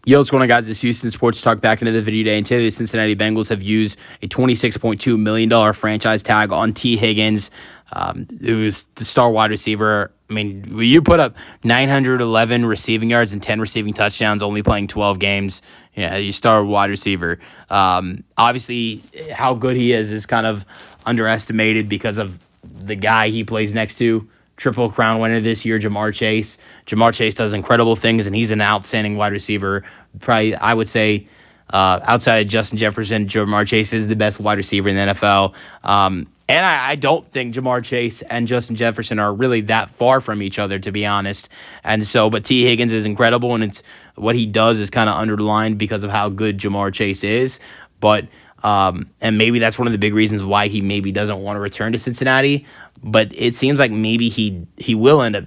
Yo, what's going on, guys? It's Houston Sports Talk back into the video today. And today, the Cincinnati Bengals have used a $26.2 million franchise tag on T. Higgins, who is the star wide receiver. I mean, you put up 911 receiving yards and 10 receiving touchdowns, only playing 12 games. Yeah, you star wide receiver. Obviously, how good he is kind of underestimated because of the guy he plays next to. Triple Crown winner this year, Jamar Chase. Jamar Chase does incredible things, and he's an outstanding wide receiver. Probably, I would say, outside of Justin Jefferson, Jamar Chase is the best wide receiver in the NFL. And I don't think Jamar Chase and Justin Jefferson are really that far from each other, to be honest. And so, but T. Higgins is incredible, and it's what he does is kind of underlined because of how good Jamar Chase is. But and maybe that's one of the big reasons why he maybe doesn't want to return to Cincinnati. But it seems like maybe he will end up,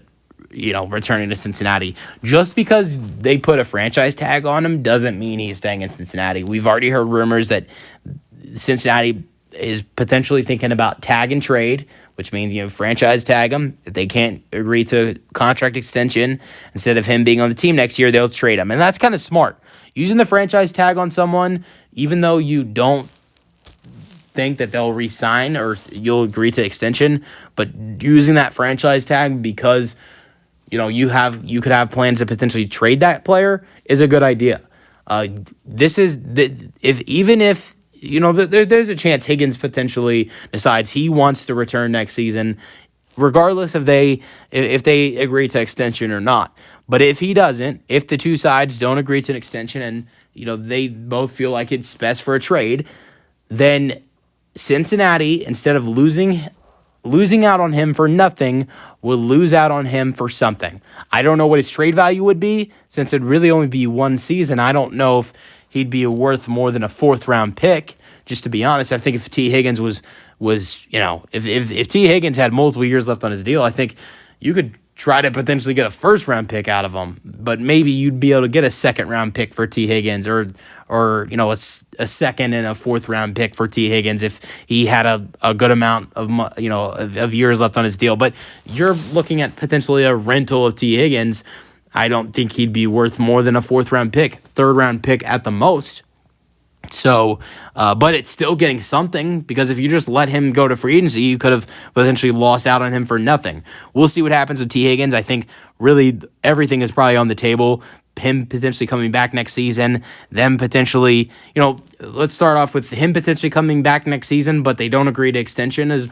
returning to Cincinnati. Just because they put a franchise tag on him doesn't mean he's staying in Cincinnati. We've already heard rumors that Cincinnati is potentially thinking about tag and trade, which means, franchise tag him. If they can't agree to contract extension, instead of him being on the team next year, they'll trade him. And that's kind of smart. Using the franchise tag on someone, even though you don't think that they'll re-sign or you'll agree to extension, but using that franchise tag because you could have plans to potentially trade that player is a good idea. There's a chance Higgins potentially decides he wants to return next season, regardless if they agree to extension or not. But if he doesn't, if the two sides don't agree to an extension and they both feel like it's best for a trade, then Cincinnati, instead of losing out on him for nothing, will lose out on him for something. I don't know what his trade value would be, since it'd really only be one season. I don't know if he'd be worth more than a 4th-round pick. Just to be honest, I think if T. Higgins if T. Higgins had multiple years left on his deal, I think you could try to potentially get a 1st-round pick out of him, but maybe you'd be able to get a 2nd-round pick for T. Higgins, or a 2nd and a 4th-round pick for T. Higgins if he had a good amount of years left on his deal. But you're looking at potentially a rental of T. Higgins. I don't think he'd be worth more than a 4th-round pick, 3rd-round pick at the most. So, but it's still getting something, because if you just let him go to free agency, you could have potentially lost out on him for nothing. We'll see what happens with T. Higgins. I think really everything is probably on the table. Him potentially coming back next season, them potentially, let's start off with him potentially coming back next season, but they don't agree to extension as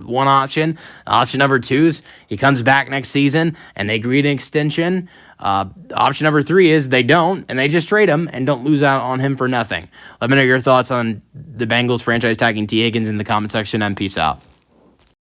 one option. Option number 2 is he comes back next season and they agree to extension. Option number 3 is they don't, and they just trade him and don't lose out on him for nothing. Let me know your thoughts on the Bengals franchise tagging T. Higgins in the comment section, and peace out.